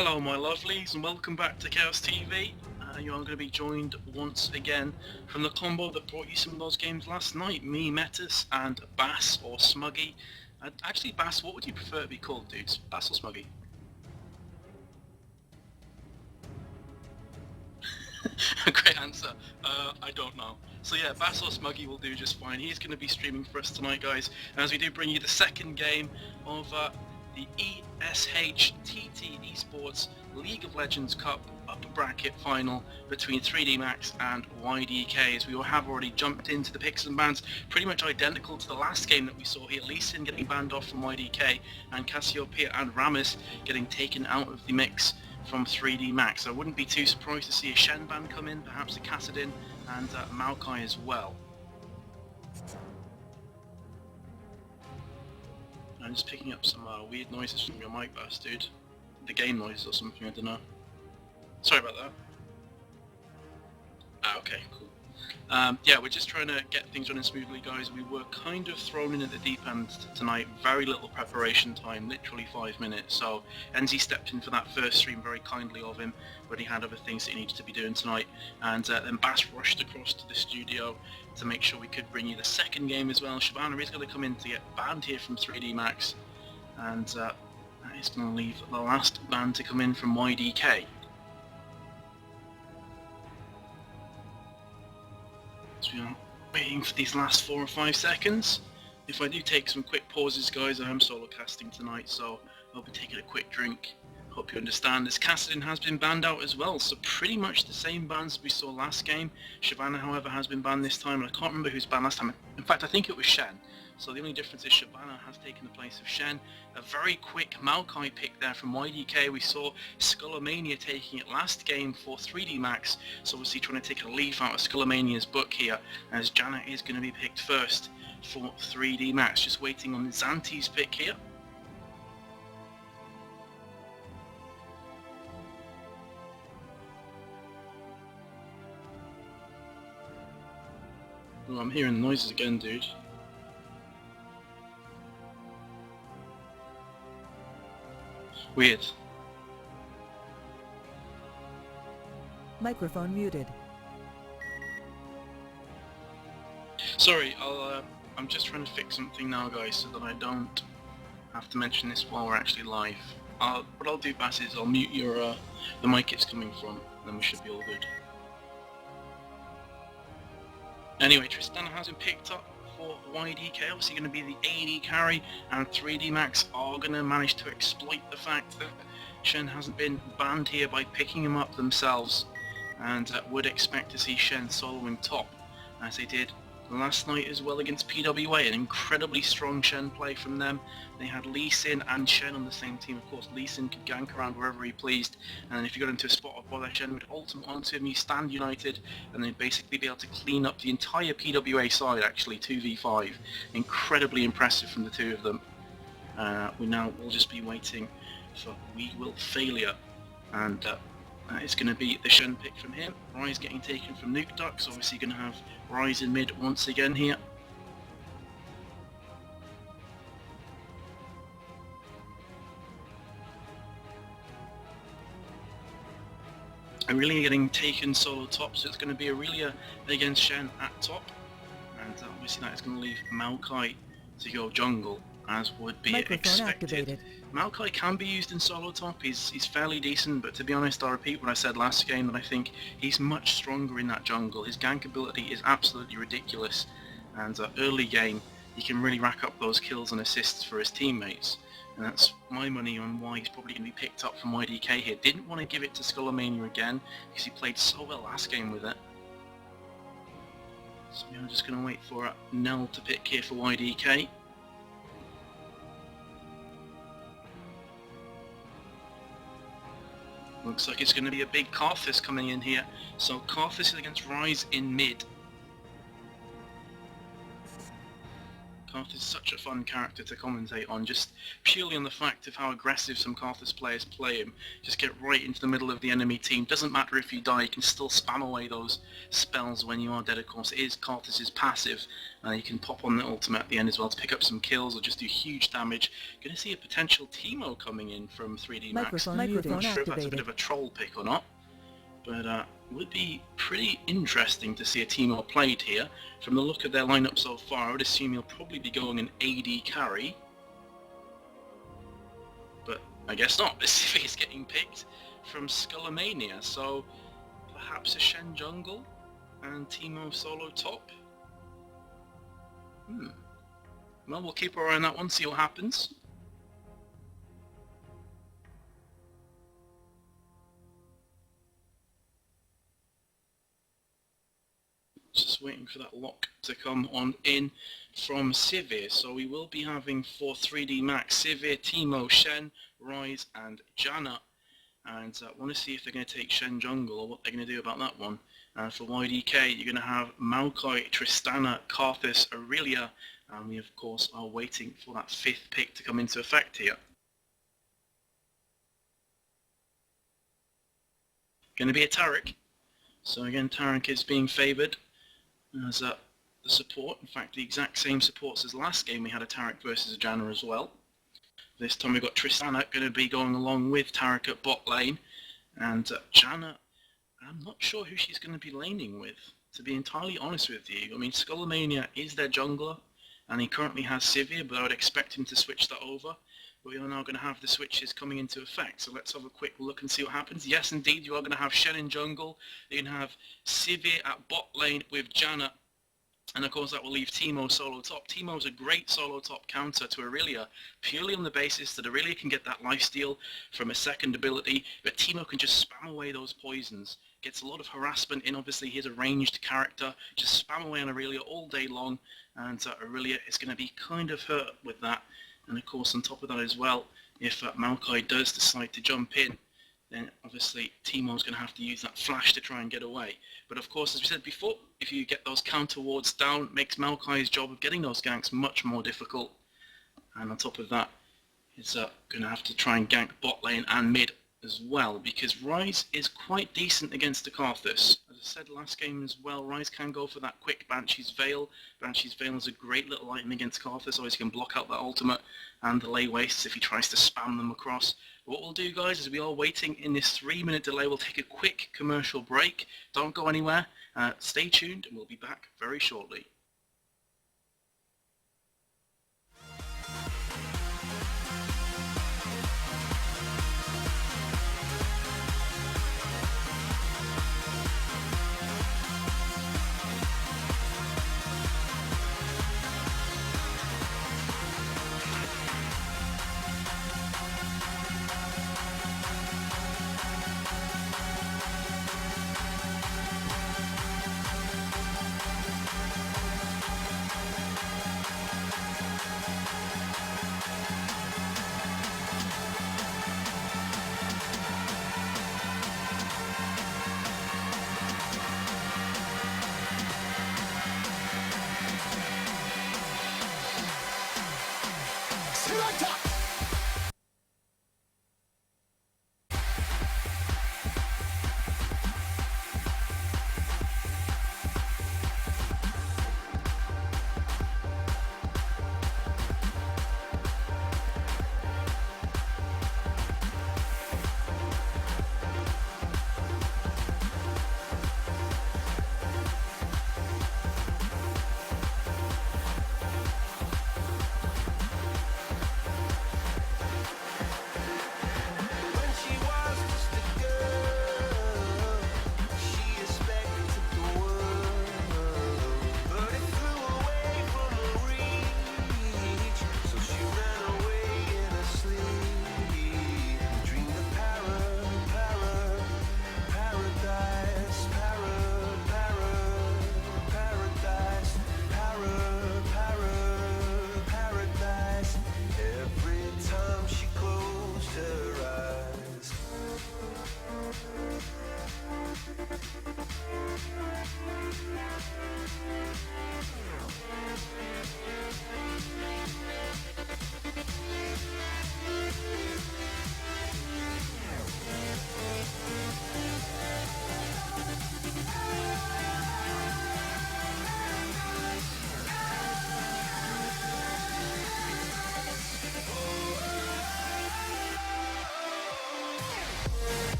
Hello my lovelies and welcome back to Chaos TV. You are going to be joined once again from the combo that brought you some of those games last night. Me, Metis, and Bass or Smuggy. Actually Bass, what would you prefer to be called, dudes? Bass or Smuggy? Great answer. I don't know. So yeah, Bass or Smuggy will do just fine. He's going to be streaming for us tonight, guys. And as we do bring you the second game of the Tt.esports League of Legends Cup upper bracket final between 3D Max and YDK, as we have already jumped into the picks and bans, pretty much identical to the last game that we saw here. Lee Sin getting banned off from YDK and Cassiopeia and Rammus getting taken out of the mix from 3D Max. I wouldn't be too surprised to see a Shen ban come in, perhaps a Kassadin and Maokai as well. I'm just picking up some weird noises from your mic, Bass, dude. The game noises or something, I don't know. Sorry about that. Okay, cool. Yeah, we're just trying to get things running smoothly, guys. We were kind of thrown in at the deep end tonight. Very little preparation time, literally 5 minutes. So NZ stepped in for that first stream, very kindly of him, but he had other things that he needed to be doing tonight. And then Bass rushed across to the studio to make sure we could bring you the second game as well. Shabana is going to come in to get banned here from 3D Max, and that is going to leave the last ban to come in from YDK. So we are waiting for these last 4 or 5 seconds. If I do take some quick pauses, guys, I am solo casting tonight, so I'll be taking a quick drink. Hope you understand. This Kassadin has been banned out as well, so pretty much the same bans we saw last game. Shyvana, however, has been banned this time, and I can't remember who's banned last time. In fact, I think it was Shen. So the only difference is Shyvana has taken the place of Shen. A very quick Maokai pick there from YDK. We saw Skullomania taking it last game for 3D Max, so obviously trying to take a leaf out of Skullomania's book here, as Janna is going to be picked first for 3D Max. Just waiting on Zanti's pick here. Oh, I'm hearing noises again, dude. Weird. Microphone muted. Sorry, I'm just trying to fix something now, guys, so that I don't have to mention this while we're actually live. What I'll do, Bass, is I'll mute your the mic it's coming from, then we should be all good. Anyway, Tristana has been picked up for YDK, obviously going to be the AD carry, and 3D Max are going to manage to exploit the fact that Shen hasn't been banned here by picking him up themselves, and would expect to see Shen soloing top, as they did last night as well against PWA. An incredibly strong Shen play from them. They had Lee Sin and Shen on the same team. Of course, Lee Sin could gank around wherever he pleased, and if you got into a spot of bother, Shen would ultimate onto him, you stand united, and they'd basically be able to clean up the entire PWA side, actually, 2v5. Incredibly impressive from the two of them. We now will just be waiting for We Will Failure, and it's going to be the Shen pick from him. Rise getting taken from Nuke Ducks, obviously going to have Rise in mid once again here. Aurelia getting taken solo top, so it's going to be Aurelia against Shen at top, and obviously that is going to leave Maokai to go jungle, as would be expected. Activated. Maokai can be used in solo top, he's fairly decent, but to be honest, I'll repeat what I said last game, that I think he's much stronger in that jungle. His gank ability is absolutely ridiculous, and early game he can really rack up those kills and assists for his teammates, and that's my money on why he's probably going to be picked up from YDK here. Didn't want to give it to Skullomania again, because he played so well last game with it. So I'm just going to wait for Nell to pick here for YDK. Looks like it's going to be a big Karthus coming in here. So Karthus is against Rise in mid. Karthus is such a fun character to commentate on, just purely on the fact of how aggressive some Karthus players play him. Just get right into the middle of the enemy team. Doesn't matter if you die, you can still spam away those spells when you are dead, of course. It is Karthus' passive, and you can pop on the ultimate at the end as well to pick up some kills or just do huge damage. Going to see a potential Teemo coming in from 3D Max. I'm not sure if that's a bit of a troll pick or not, but would be pretty interesting to see a Teemo played here. From the look of their lineup so far, I would assume he'll probably be going an AD carry. But I guess not. This is getting picked from Skullomania, so perhaps a Shen jungle and Teemo solo top. Well, we'll keep our eye on that one, see what happens. Just waiting for that lock to come on in from Sivir. So we will be having for 3D Max Sivir, Teemo, Shen, Ryze and Janna. And I want to see if they're going to take Shen jungle or what they're going to do about that one. For YDK, you're going to have Maokai, Tristana, Karthus, Aurelia, and we of course are waiting for that 5th pick to come into effect here. Going to be a Taric. So again, Taric is being favoured as the support. In fact, the exact same supports as last game. We had a Taric versus a Janna as well. This time we've got Tristana going to be going along with Taric at bot lane, and Janna, I'm not sure who she's going to be laning with, to be entirely honest with you. I mean, Skullomania is their jungler, and he currently has Sivir, but I would expect him to switch that over. But we are now going to have the switches coming into effect, so let's have a quick look and see what happens. Yes, indeed, you are going to have Shen in jungle. You're going to have Sivir at bot lane with Janna, and of course that will leave Teemo solo top. Teemo is a great solo top counter to Aurelia, purely on the basis that Aurelia can get that lifesteal from a second ability, but Teemo can just spam away those poisons. Gets a lot of harassment in, obviously he's a ranged character, just spam away on Aurelia all day long, and Aurelia is going to be kind of hurt with that. And of course on top of that as well, if Maokai does decide to jump in, then obviously Teemo's going to have to use that flash to try and get away. But of course, as we said before, if you get those counter wards down, it makes Maokai's job of getting those ganks much more difficult. And on top of that, he's going to have to try and gank bot lane and mid as well, because Ryze is quite decent against the Karthus. As I said last game as well, Ryze can go for that quick Banshee's Veil. Banshee's Veil is a great little item against Karthus, always can block out that ultimate and delay wastes if he tries to spam them across. But what we'll do, guys, is we are waiting in this 3-minute delay. We'll take a quick commercial break. Don't go anywhere. Stay tuned and we'll be back very shortly.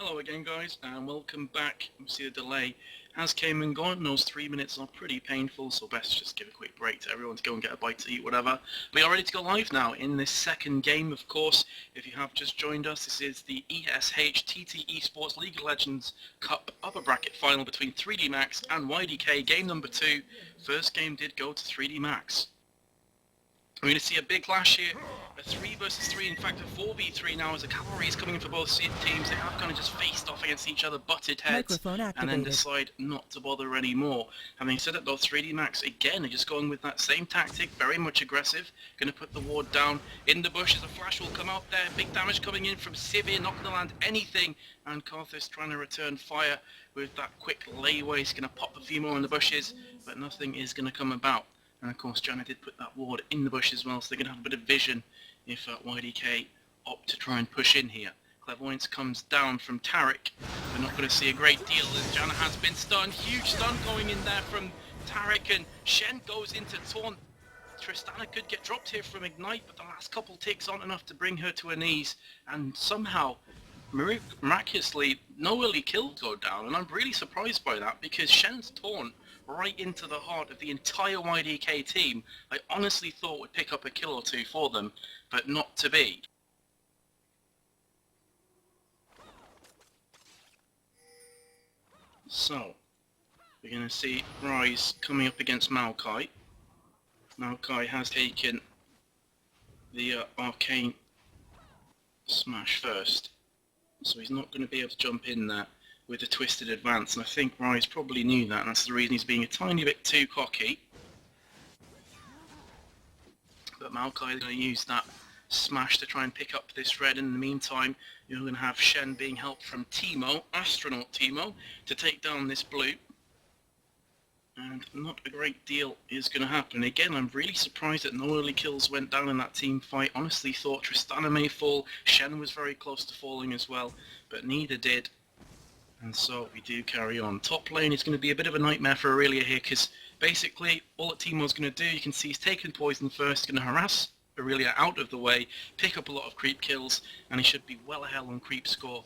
Hello again guys, and welcome back. See the delay has came and gone. Those 3 minutes are pretty painful, so best just give a quick break to everyone to go and get a bite to eat, whatever. We are ready to go live now in this second game, of course. If you have just joined us, this is the ESH Tt.esports League of Legends Cup upper bracket final between 3D Max and YDK, game number 2. First game did go to 3D Max. We're going to see a big clash here, a 3 versus 3, in fact a 4v3 now as the cavalry is coming in for both teams. They have kind of just faced off against each other, butted heads, and then decide not to bother anymore. Having said that though, 3D Max again are just going with that same tactic, very much aggressive, going to put the ward down in the bushes. A flash will come out there, big damage coming in from Sivir, not going to land anything, and Karthus trying to return fire with that quick layaway. He's going to pop a few more in the bushes, but nothing is going to come about. And of course Janna did put that ward in the bush as well, so they're going to have a bit of vision if YDK opt to try and push in here. Clairvoyance comes down from Taric. We're not going to see a great deal as Janna has been stunned. Huge stun going in there from Taric, and Shen goes into taunt. Tristana could get dropped here from Ignite, but the last couple ticks aren't enough to bring her to her knees, and somehow miraculously no early kills go down, and I'm really surprised by that because Shen's taunt right into the heart of the entire YDK team, I honestly thought would pick up a kill or two for them, but not to be. So, we're going to see Rise coming up against Maokai. Maokai has taken the arcane smash first, so he's not going to be able to jump in there with a twisted advance, and I think Rise probably knew that, and that's the reason he's being a tiny bit too cocky. But Maokai is going to use that smash to try and pick up this red. In the meantime, you're going to have Shen being helped from Teemo, Astronaut Teemo, to take down this blue. And not a great deal is going to happen. Again, I'm really surprised that no early kills went down in that team fight. Honestly thought Tristana may fall, Shen was very close to falling as well, but neither did. And so we do carry on. Top lane is going to be a bit of a nightmare for Aurelia here, because basically all that Teemo's going to do, you can see he's taking poison first, going to harass Aurelia out of the way, pick up a lot of creep kills, and he should be well ahead on creep score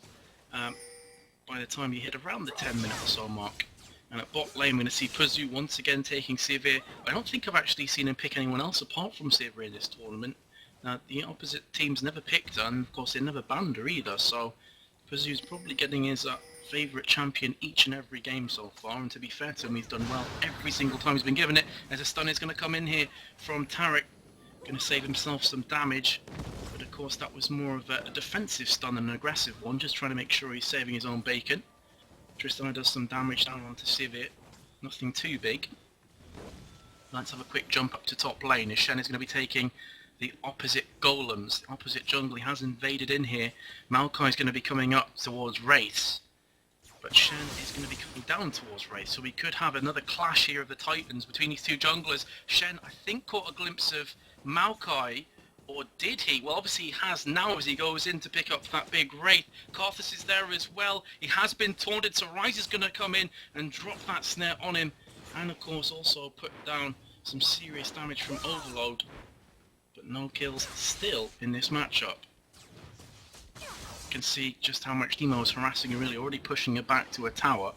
by the time you hit around the 10 minute or so mark. And at bot lane we're going to see Puzu once again taking Sivir. I don't think I've actually seen him pick anyone else apart from Sivir in this tournament. Now the opposite teams never picked her, and of course they never banned her either, so Puzu's probably getting his favourite champion each and every game so far, and to be fair to him, he's done well every single time he's been given it. As a stun is going to come in here from Taric, going to save himself some damage, but of course that was more of a defensive stun than an aggressive one, just trying to make sure he's saving his own bacon. Tristana does some damage down onto Sivir, nothing too big. Let's have a quick jump up to top lane as Shen is going to be taking the opposite golems, the opposite jungle. He has invaded in here. Maokai is going to be coming up towards Wraiths, but Shen is going to be coming down towards Wraith, so we could have another clash here of the Titans between these two junglers. Shen, I think, caught a glimpse of Maokai, or did he? Well, obviously he has now as he goes in to pick up that big Wraith. Karthus is there as well. He has been taunted, so Rise is going to come in and drop that snare on him, and of course also put down some serious damage from Overload, but no kills still in this matchup. You can see just how much Teemo is harassing Aurelia, already pushing her back to a tower,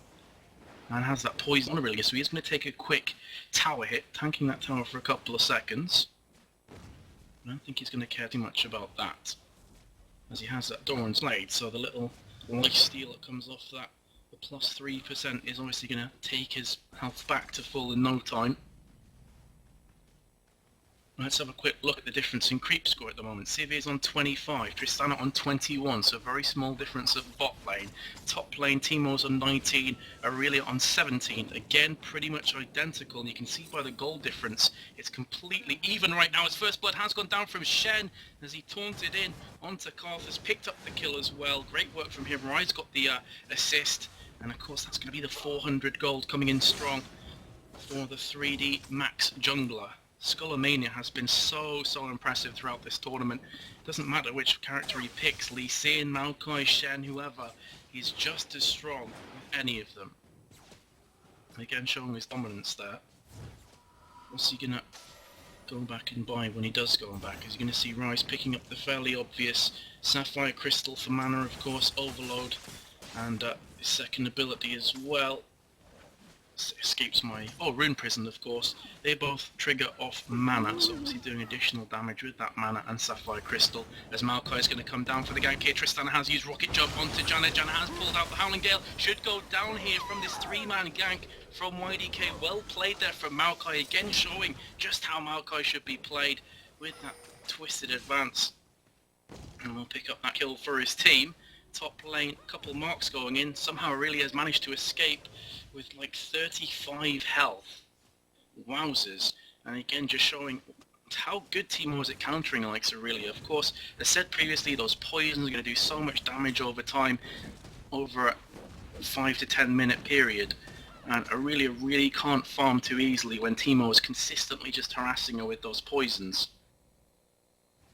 and has that poison on Aurelia, so he's going to take a quick tower hit, tanking that tower for a couple of seconds. I don't think he's going to care too much about that, as he has that Doran's Blade, so the little life steal that comes off that, the plus 3% is obviously going to take his health back to full in no time. Let's have a quick look at the difference in creep score at the moment. Sivir is on 25, Tristana on 21, so a very small difference at bot lane. Top lane, Teemo's on 19, Aurelia on 17. Again, pretty much identical, and you can see by the gold difference, it's completely even right now. His first blood has gone down from Shen as he taunted in onto Karthus, picked up the kill as well. Great work from him. Rise got the assist, and of course that's going to be the 400 gold coming in strong for the 3D Max jungler. Skullomania has been so impressive throughout this tournament. Doesn't matter which character he picks, Lee Sin, Maokai, Shen, whoever, he's just as strong with any of them. Again, showing his dominance there. What's he gonna go back and buy when he does go back? Is he gonna see Rise picking up the fairly obvious Sapphire Crystal for mana, of course, Overload And his second ability as well escapes my... Oh, Rune Prison, of course. They both trigger off mana, so obviously doing additional damage with that mana and Sapphire Crystal. As Maokai is going to come down for the gank here, Tristana has used Rocket Jump onto Janna. Janna has pulled out the Howling Gale. Should go down here from this 3-man gank from YDK. Well played there from Maokai, again showing just how Maokai should be played with that twisted advance. And we'll pick up that kill for his team. Top lane, couple marks going in. Somehow really has managed to escape with like 35 health. Wowzers. And again, just showing how good Teemo is at countering like Aurelia. Of course, as said previously, those poisons are going to do so much damage over time, over a 5 to 10 minute period. And Aurelia really can't farm too easily when Teemo is consistently just harassing her with those poisons.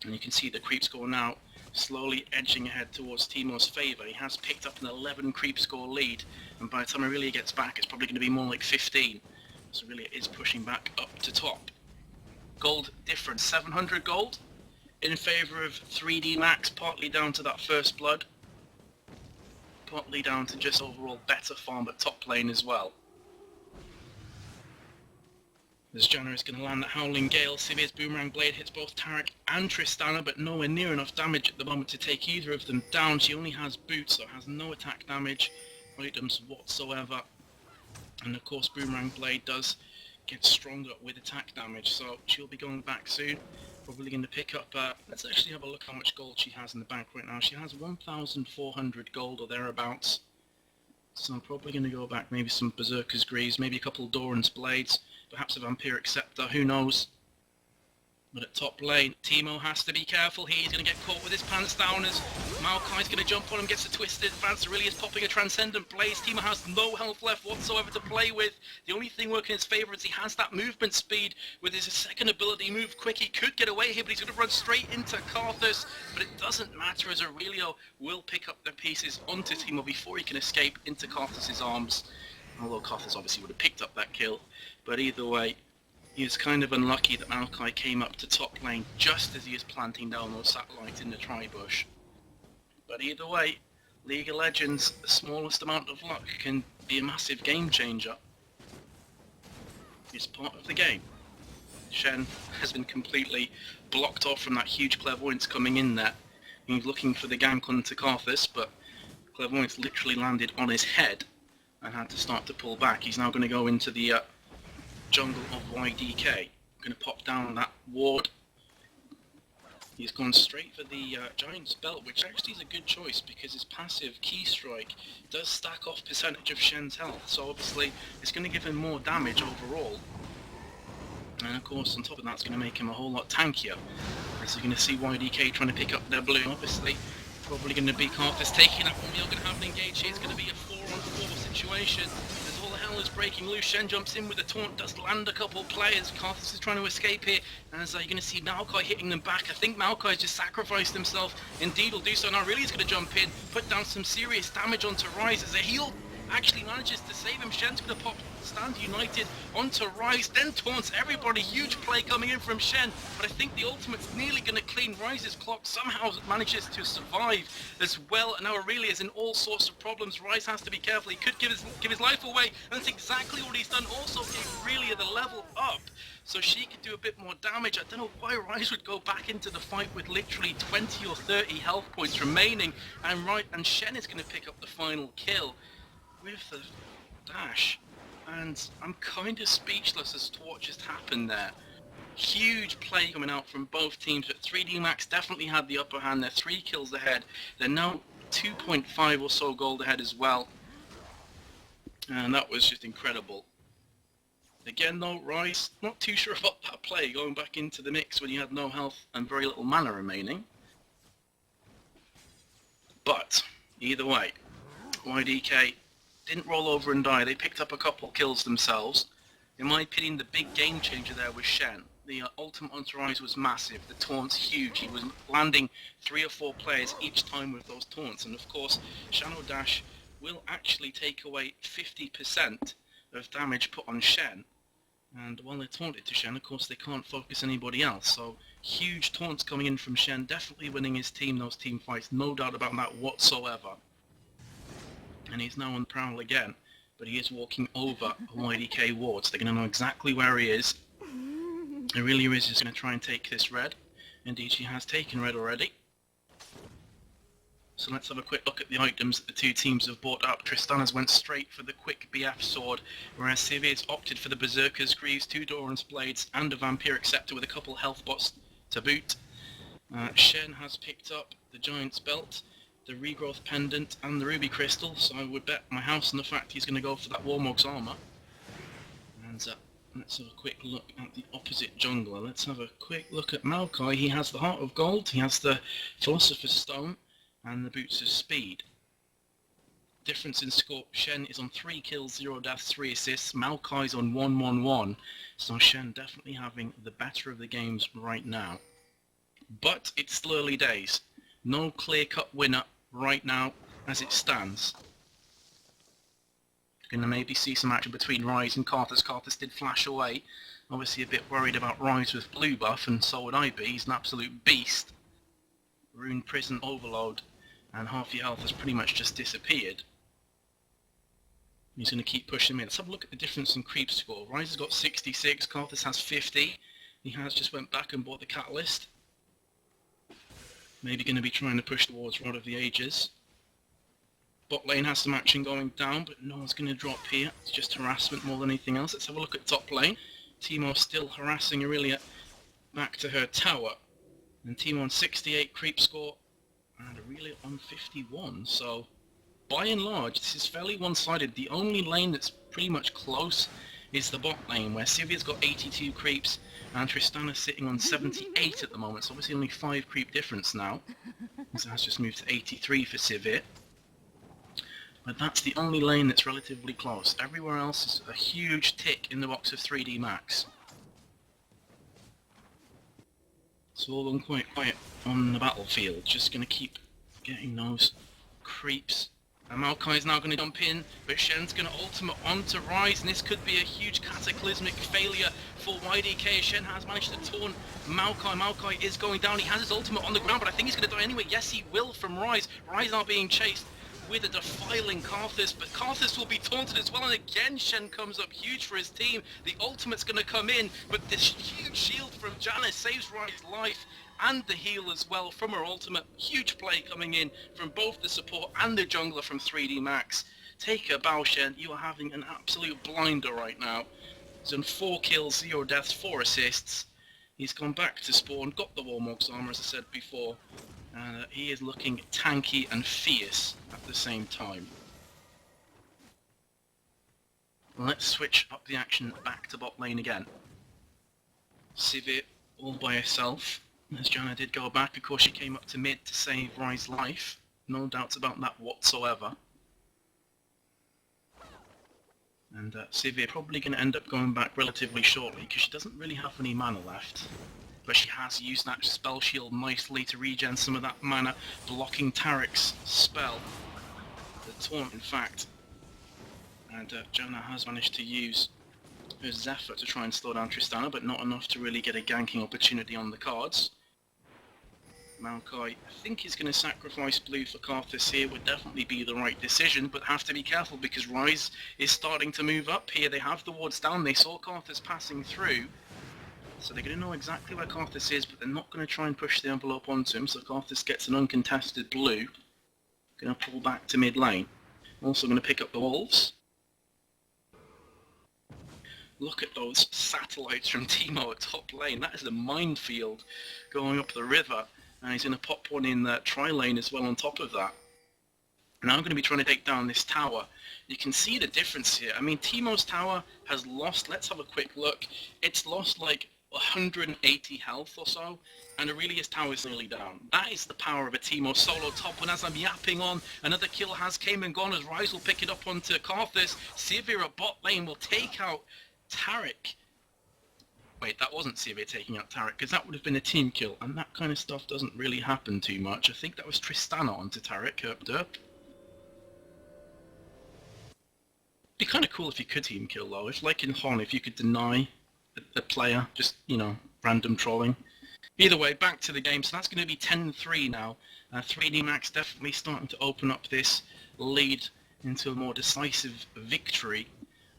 And you can see the creeps going out, slowly edging ahead towards Teemo's favour. He has picked up an 11 creep score lead, and by the time Aurelia gets back, it's probably going to be more like 15. So Aurelia is pushing back up to top. Gold difference, 700 gold in favour of 3D Max, partly down to that first blood, partly down to just overall better farm at top lane as well. As Janna is going to land that Howling Gale, Sivir's Boomerang Blade hits both Taric and Tristana, but nowhere near enough damage at the moment to take either of them down. She only has boots, so has no attack damage items whatsoever. And of course Boomerang Blade does get stronger with attack damage, so she'll be going back soon. Probably going to pick up, let's actually have a look how much gold she has in the bank right now. She has 1,400 gold or thereabouts. So I'm probably going to go back, maybe some Berserker's Greaves, maybe a couple of Doran's Blades, perhaps a Vampiric Scepter, who knows. But at top lane, Teemo has to be careful here. He's going to get caught with his pants down as Maokai's going to jump on him, gets a twisted advance. Really is popping a Transcendent Blaze. Teemo has no health left whatsoever to play with. The only thing working in his favour is he has that movement speed with his second ability, Move Quick. He could get away here, but he's going to run straight into Karthus. But it doesn't matter as Aurelio will pick up the pieces onto Teemo before he can escape into Karthus' arms. Although Karthus obviously would have picked up that kill. But either way, he was kind of unlucky that Maokai came up to top lane just as he was planting down those satellites in the tri-bush. But either way, League of Legends, the smallest amount of luck can be a massive game changer. It's part of the game. Shen has been completely blocked off from that huge Clairvoyance coming in there. He's looking for the gank onto Karthus, but Clairvoyance literally landed on his head and had to start to pull back. He's now going to go into the jungle of YDK. Going to pop down that ward. He's gone straight for the Giant's Belt, which actually is a good choice because his passive Key Strike does stack off percentage of Shen's health, so obviously it's going to give him more damage overall. And of course on top of that it's going to make him a whole lot tankier. As you're going to see YDK trying to pick up their blue. Obviously probably going to be Karthus taking that one. We're going to have an engage here. It's going to be a 4-on-4 situation. As all the hell is breaking loose, Shen jumps in with a taunt, does land a couple players. Karthus is trying to escape here, and as you're going to see Maokai hitting them back. I think Maokai has just sacrificed himself. Indeed will do so. Now really he's going to jump in, put down some serious damage onto Ryze as a heal actually manages to save him. Shen's going to pop Stand United onto Ryze, then taunts everybody. Huge play coming in from Shen, but I think the ultimate's nearly going to clean Ryze's clock. Somehow manages to survive as well, and now Aurelia's in all sorts of problems. Ryze has to be careful. He could give his life away, and that's exactly what he's done. Also gave Aurelia the level up, so she could do a bit more damage. I don't know why Ryze would go back into the fight with literally 20 or 30 health points remaining, and Shen is going to pick up the final kill with the dash. And I'm kind of speechless as to what just happened there. Huge play coming out from both teams, but 3D Max definitely had the upper hand. They're 3 kills ahead. They're now 2.5 or so gold ahead as well. And that was just incredible. Again though, Ryze, not too sure about that play, going back into the mix when you had no health and very little mana remaining. But, either way, YDK didn't roll over and die. They picked up a couple kills themselves. In my opinion, the big game changer there was Shen. The ultimate onto Ryze was massive. The taunts huge. He was landing 3 or 4 players each time with those taunts. And of course, Shadow Dash will actually take away 50% of damage put on Shen. And while they're taunted to Shen, of course, they can't focus anybody else. So huge taunts coming in from Shen, definitely winning his team those team fights. No doubt about that whatsoever. and he's now on the prowl again, but he is walking over a YDK ward, so they're going to know exactly where he is. It really is just going to try and take this red. Indeed, she has taken red already. So let's have a quick look at the items that the two teams have bought up. Tristana's went straight for the quick BF sword, whereas Sivir's opted for the Berserker's Greaves, 2 Doran's Blades, and a Vampiric Scepter with a couple health bots to boot. Shen has picked up the Giant's Belt, the Regrowth Pendant, and the Ruby Crystal, so I would bet my house on the fact he's going to go for that Warmog's Armour. And let's have a quick look at the opposite jungler. Let's have a quick look at Maokai. He has the Heart of Gold, he has the Philosopher's Stone, and the Boots of Speed. Difference in score, Shen is on 3 kills, 0 deaths, 3 assists. Maokai's on 1-1-1, so Shen definitely having the better of the games right now. But it's still early days. No clear-cut winner right now as it stands. Going to maybe see some action between Ryze and Karthus. Karthus did flash away. Obviously a bit worried about Ryze with blue buff, and so would I be. He's an absolute beast. Rune Prison Overload, and half your health has pretty much just disappeared. He's going to keep pushing him in. Let's have a look at the difference in creep score. Ryze has got 66, Karthus has 50. He has just went back and bought the Catalyst. Maybe going to be trying to push towards Rod of the Ages. Bot lane has some action going down, but no one's going to drop here. It's just harassment more than anything else. Let's have a look at top lane. Teemo still harassing Aurelia back to her tower. And Teemo on 68 creep score, and Aurelia on 51. So, by and large, this is fairly one-sided. The only lane that's pretty much close is the bot lane, where Sivir's got 82 creeps, and Tristana's sitting on 78 at the moment. So obviously only 5 creep difference now. So that's just moved to 83 for Sivir. But that's the only lane that's relatively close. Everywhere else is a huge tick in the box of 3D Max. It's all gone quite quiet on the battlefield. Just going to keep getting those creeps. And Maokai is now going to jump in, but Shen's going to ultimate onto Ryze, and this could be a huge cataclysmic failure for YDK. Shen has managed to taunt Maokai. Maokai is going down. He has his ultimate on the ground, but I think he's going to die anyway. Yes, he will from Ryze. Ryze now being chased with a defiling Karthus, but Karthus will be taunted as well, and again Shen comes up huge for his team. The ultimate's going to come in, but this huge shield from Janice saves Ryze's life and the heal as well from her ultimate. Huge play coming in from both the support and the jungler from 3D Max. Take a bow, Shen. You are having an absolute blinder right now. He's done 4 kills, 0 deaths, 4 assists. He's gone back to spawn, got the Warmog's armor as I said before. And he is looking tanky and fierce at the same time. Let's switch up the action back to bot lane again. Sivir all by herself. As Janna did go back, of course she came up to mid to save Ryze's life. No doubts about that whatsoever. And Sivir probably going to end up going back relatively shortly because she doesn't really have any mana left. But she has used that spell shield nicely to regen some of that mana, blocking Tarek's spell. The taunt, in fact. And Janna has managed to use her Zephyr to try and slow down Tristana, but not enough to really get a ganking opportunity on the cards. Maokai, I think he's going to sacrifice blue for Karthus here. Would definitely be the right decision, but have to be careful because Ryze is starting to move up here. They have the wards down. They saw Karthus passing through. So they're going to know exactly where Karthus is, but they're not going to try and push the envelope onto him, so Karthus gets an uncontested blue. Going to pull back to mid lane. Also going to pick up the wolves. Look at those satellites from Teemo at top lane. That is a minefield going up the river. And he's going to pop one in the tri-lane as well on top of that. Now I'm going to be trying to take down this tower. You can see the difference here. I mean, Teemo's tower has lost, let's have a quick look. It's lost like 180 health or so, and Aurelia's tower is nearly down. That is the power of a Teemo solo top, and as I'm yapping on, another kill has came and gone as Ryze will pick it up onto Karthus. Sivir at bot lane will take out Tarek. Wait, that wasn't Sivir taking out Tarek, because that would have been a team kill, and that kind of stuff doesn't really happen too much. I think that was Tristana onto Tarek, herp derp. Be kind of cool if you could team kill though, if like in Hon, if you could deny a player, just, you know, random trolling. Either way, back to the game, so that's going to be 10-3 now. 3D Max definitely starting to open up this lead into a more decisive victory,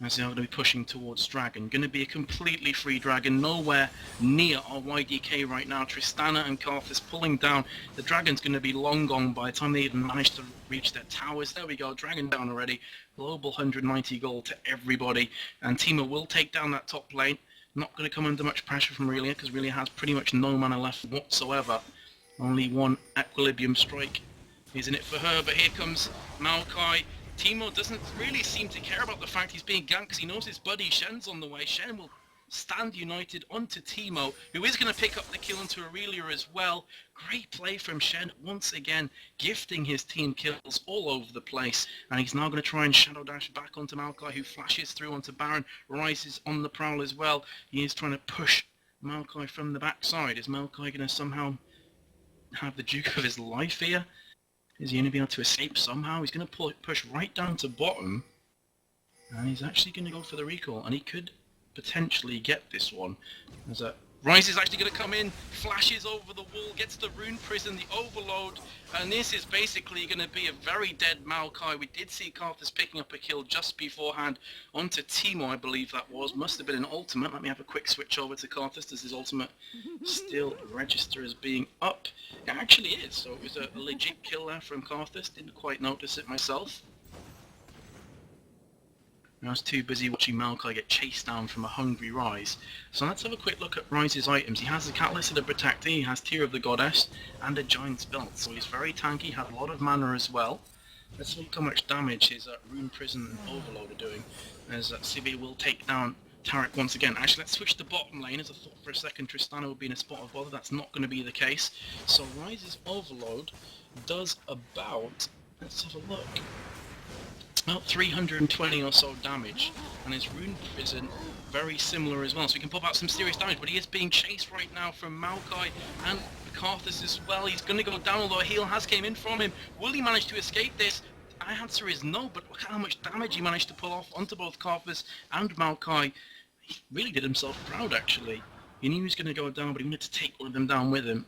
as they are going to be pushing towards Dragon. Going to be a completely free Dragon, nowhere near our YDK right now. Tristana and Karthus pulling down. The Dragon's going to be long gone by the time they even manage to reach their towers. There we go, Dragon down already. Global 190 gold to everybody. And Teemo will take down that top lane. Not going to come under much pressure from Relia, because Relia has pretty much no mana left whatsoever. Only one Equilibrium strike is in it for her, but here comes Maokai. Teemo doesn't really seem to care about the fact he's being ganked because he knows his buddy Shen's on the way. Shen will stand united onto Teemo, who is going to pick up the kill onto Aurelia as well. Great play from Shen, once again gifting his team kills all over the place. And he's now going to try and shadow dash back onto Maokai, who flashes through onto Baron. Rises on the prowl as well. He is trying to push Maokai from the backside. Is Maokai going to somehow have the duke of his life here? Is he going to be able to escape somehow? He's going to push right down to bottom. And he's actually going to go for the recall. And he could potentially get this one. As Ryze is actually going to come in, flashes over the wall, gets the Rune Prison, the Overload. And this is basically going to be a very dead Maokai. We did see Karthus picking up a kill just beforehand onto Teemo, I believe that was. Must have been an ultimate. Let me have a quick switch over to Karthus. Does his ultimate still register as being up? It actually is, so it was a legit kill there from Karthus. Didn't quite notice it myself. I was too busy watching Maokai get chased down from a hungry Ryze. So let's have a quick look at Ryze's items. He has a Catalyst and a Protector, he has Tear of the Goddess, and a Giant's Belt. So he's very tanky, has a lot of mana as well. Let's look how much damage his Rune Prison and Overload are doing, as Sivir will take down Taric once again. Actually, let's switch to bottom lane, as I thought for a second Tristana would be in a spot of bother. That's not going to be the case. So Ryze's Overload does about, let's have a look, about 320 or so damage, and his Rune Prison very similar as well, so he can pop out some serious damage, but he is being chased right now from Maokai and Karthus as well. He's going to go down, although a heal has came in from him. Will he manage to escape this? My answer is no, but look at how much damage he managed to pull off onto both Karthus and Maokai. He really did himself proud, actually. He knew he was going to go down, but he wanted to take one of them down with him.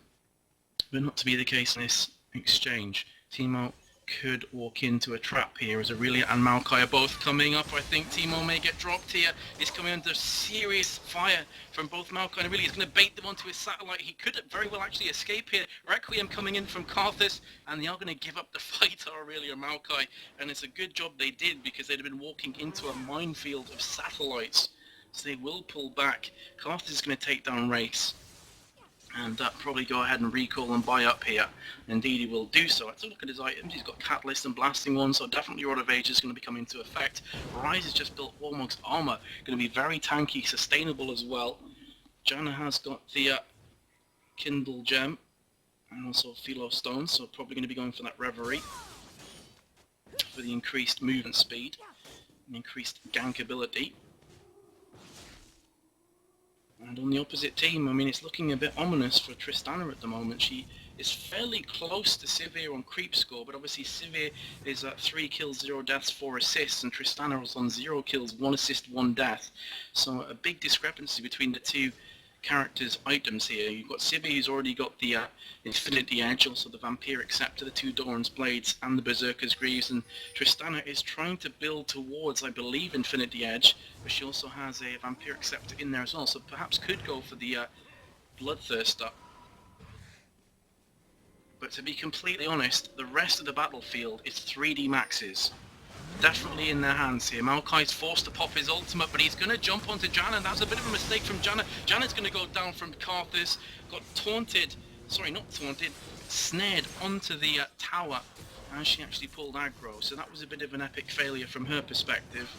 But not to be the case in this exchange. Teemo could walk into a trap here, as Aurelia and Maokai are both coming up. I think Teemo may get dropped here. He's coming under serious fire from both Maokai and Aurelia. He's going to bait them onto his satellite. He could very well actually escape here. Requiem coming in from Karthus, and they are going to give up the fight to Aurelia and Maokai. And it's a good job they did, because they'd have been walking into a minefield of satellites. So they will pull back. Karthus is going to take down Race, and probably go ahead and recall and buy up here. Indeed he will do so. Let's look at his items. He's got Catalyst and Blasting One, so definitely Rod of Ages is going to be coming into effect. Ryze has just built Warmog's armor, going to be very tanky, sustainable as well. Janna has got the Kindle Gem, and also Philo Stone, so probably going to be going for that Reverie, for the increased movement speed, and increased gank ability. And on the opposite team, I mean, it's looking a bit ominous for Tristana at the moment. She is fairly close to Sivir on creep score, but obviously Sivir is at 3 kills, 0 deaths, 4 assists, and Tristana was on 0 kills, 1 assist, 1 death. So a big discrepancy between the two characters' items here. You've got Sivir, who's already got the Infinity Edge, also the Vampiric Scepter, the 2 Doran's Blades, and the Berserker's Greaves, and Tristana is trying to build towards, I believe, Infinity Edge, but she also has a Vampiric Scepter in there as well, so perhaps could go for the Bloodthirster. But to be completely honest, the rest of the battlefield is 3D maxes. Definitely in their hands here. Maokai's forced to pop his ultimate, but he's going to jump onto Janna, and that's a bit of a mistake from Janna. Janna's going to go down from Karthus, got taunted, sorry, not taunted, snared onto the tower, and she actually pulled aggro, so that was a bit of an epic failure from her perspective,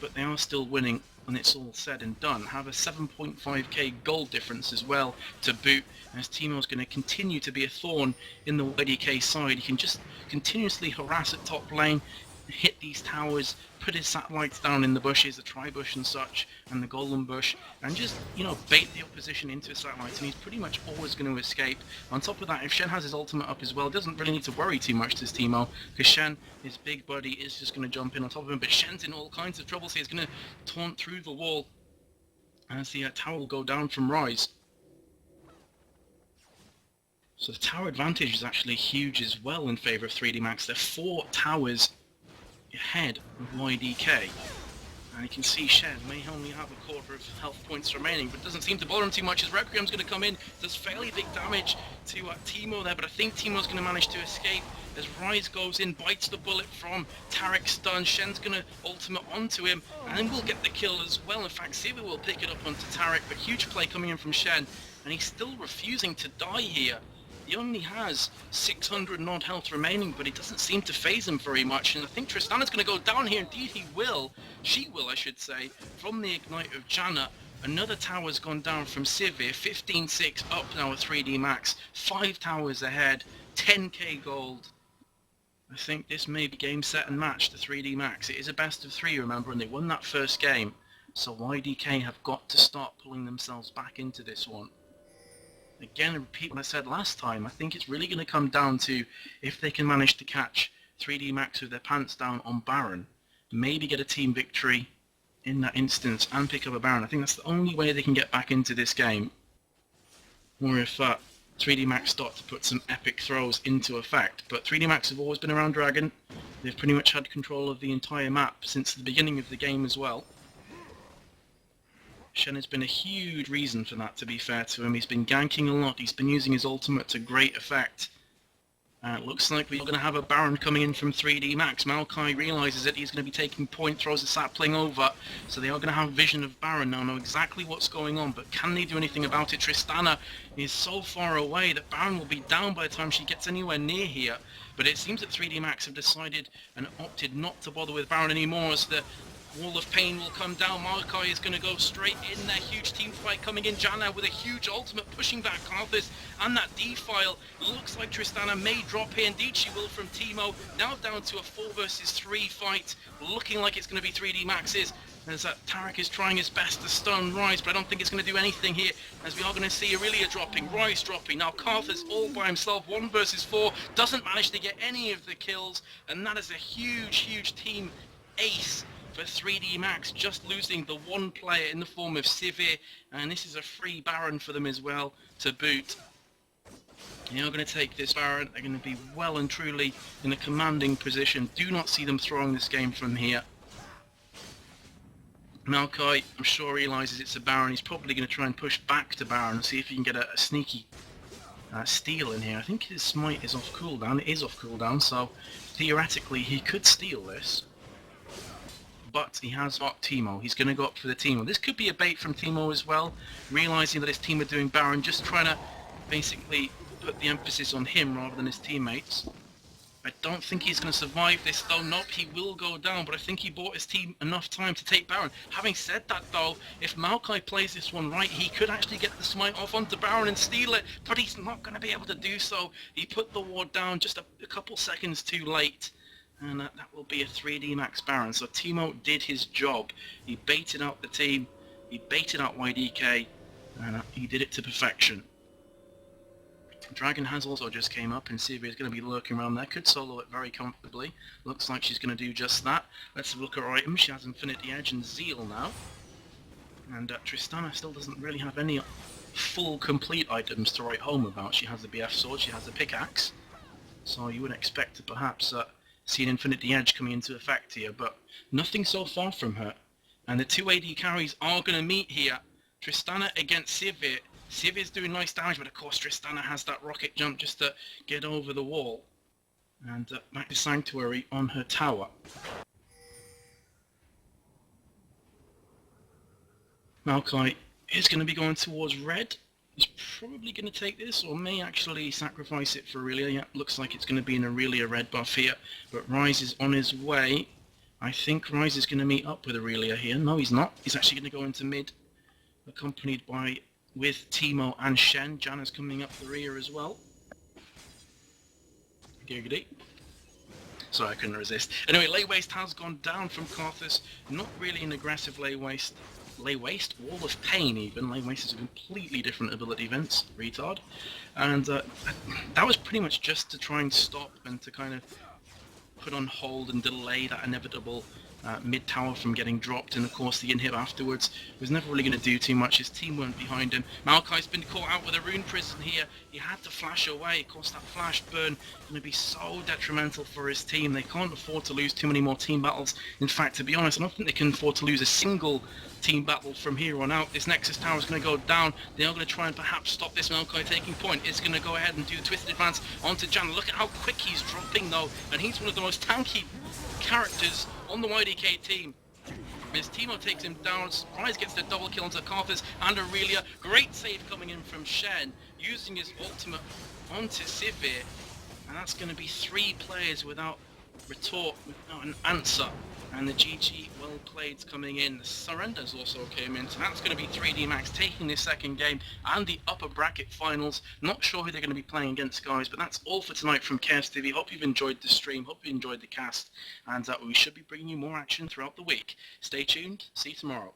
but they are still winning when it's all said and done. Have a 7.5k gold difference as well to boot, as Teemo's going to continue to be a thorn in the YDK side. He can just continuously harass at top lane, hit these towers, put his satellites down in the bushes, the tri-bush and such, and the golden bush, and just, you know, bait the opposition into his satellites, and he's pretty much always going to escape. On top of that, if Shen has his ultimate up as well, doesn't really need to worry too much, this Teemo, because Shen, his big buddy, is just going to jump in on top of him, but Shen's in all kinds of trouble, so he's going to taunt through the wall as the tower will go down from Ryze. So the tower advantage is actually huge as well in favour of 3D Max. There are 4 towers ahead of YDK. And you can see Shen may only have a quarter of health points remaining, but it doesn't seem to bother him too much as Requiem's going to come in. Does fairly big damage to Teemo there, but I think Teemo's going to manage to escape as Rise goes in, bites the bullet from Tarek's stun. Shen's going to ultimate onto him, and will get the kill as well. In fact, Siva will pick it up onto Tarek, but huge play coming in from Shen, and he's still refusing to die here. He only has 600 odd health remaining, but it doesn't seem to phase him very much. And I think Tristana's going to go down here. Indeed, he will. She will, I should say, from the Ignite of Janna. Another tower's gone down from Sivir. 15-6 up now at 3D Max. 5 towers ahead. 10k gold. I think this may be game, set and match to 3D Max. It is a best of 3, remember, and they won that first game. So YDK have got to start pulling themselves back into this one. Again, repeat what I said last time, I think it's really going to come down to if they can manage to catch 3D Max with their pants down on Baron, maybe get a team victory in that instance and pick up a Baron. I think that's the only way they can get back into this game. Or if 3D Max start to put some epic throws into effect. But 3D Max have always been around Dragon. They've pretty much had control of the entire map since the beginning of the game as well. Shen has been a huge reason for that, to be fair to him. He's been ganking a lot, he's been using his ultimate to great effect. It looks like we're going to have a Baron coming in from 3D Max. Maokai realises that he's going to be taking point, throws a sapling over, so they are going to have vision of Baron now, know exactly what's going on, but can they do anything about it? Tristana is so far away that Baron will be down by the time she gets anywhere near here, but it seems that 3D Max have decided and opted not to bother with Baron anymore as the Wall of Pain will come down. Maokai is going to go straight in there. Huge team fight coming in. Janna with a huge ultimate pushing back Karthus and that defile. Looks like Tristana may drop here. Indeed she will from Teemo. Now down to a 4 versus 3 fight. Looking like it's going to be 3D Max's. As Tarek is trying his best to stun Rise, but I don't think it's going to do anything here, as we are going to see Aurelia dropping, Rise dropping. Now Karthus all by himself, 1 versus 4, doesn't manage to get any of the kills, and that is a huge team ace for 3D Max, just losing the one player in the form of Sivir, and this is a free Baron for them as well to boot. They are going to take this Baron. They're going to be well and truly in a commanding position. Do not see them throwing this game from here. Maokai, I'm sure, realises it's a Baron. He's probably going to try and push back to Baron and see if he can get a sneaky steal in here. I think his smite is off cooldown. It is off cooldown, so theoretically he could steal this. But he has got Teemo. He's going to go up for the Teemo. This could be a bait from Teemo as well, realising that his team are doing Baron, just trying to basically put the emphasis on him rather than his teammates. I don't think he's going to survive this though. Nope, he will go down, but I think he bought his team enough time to take Baron. Having said that though, if Maokai plays this one right, he could actually get the smite off onto Baron and steal it, but he's not going to be able to do so. He put the ward down just a couple seconds too late. And that will be a 3D Max Baron. So Teemo did his job. He baited out the team, he baited out YDK, and he did it to perfection. Dragon has also just came up, and Sivir is going to be lurking around there. Could solo it very comfortably. Looks like she's going to do just that. Let's have a look at her items. She has Infinity Edge and Zeal now. And Tristana still doesn't really have any full, complete items to write home about. She has the BF Sword, she has the Pickaxe. So you would expect to perhaps see an Infinity Edge coming into effect here, but nothing so far from her. And the 2 AD carries are going to meet here. Tristana against Sivir. Sivir's doing nice damage, but of course Tristana has that rocket jump just to get over the wall. And back to Sanctuary on her tower. Maokai is going to be going towards red. He's probably going to take this, or may actually sacrifice it for Aurelia. Yeah, looks like it's going to be an Aurelia red buff here, but Rise is on his way. I think Rise is going to meet up with Aurelia here. No, he's not. He's actually going to go into mid, accompanied with Teemo and Shen. Janna's coming up the rear as well. Giggity. Sorry, I couldn't resist. Anyway, Lay Waste has gone down from Karthus. Not really an aggressive Lay Waste. Lay Waste? Wall of Pain even. Lay Waste is a completely different ability, Vince. Retard. And that was pretty much just to try and stop and to kind of put on hold and delay that inevitable mid tower from getting dropped, and of course the inhib afterwards was never really going to do too much. His team weren't behind him. Maokai's been caught out with a rune prison here. He had to flash away. Of course that flash burn going to be so detrimental for his team. They can't afford to lose too many more team battles. In fact, to be honest, I don't think they can afford to lose a single team battle from here on out. This Nexus tower is going to go down. They are going to try and perhaps stop this Maokai taking point. It's going to go ahead and do the twisted advance onto Jan. Look at how quick he's dropping though, and he's one of the most tanky characters on the YDK team. As Timo takes him down, Surprise gets the double kill onto Karthus and Aurelia. Great save coming in from Shen, using his ultimate onto Sivir. And that's going to be 3 players without retort, without an answer. And the GG well played's coming in. The surrenders also came in, so that's going to be 3D-Max taking this second game and the upper bracket finals. Not sure who they're going to be playing against, guys, but that's all for tonight from Chaos TV. Hope you've enjoyed the stream, hope you enjoyed the cast, and we should be bringing you more action throughout the week. Stay tuned, see you tomorrow.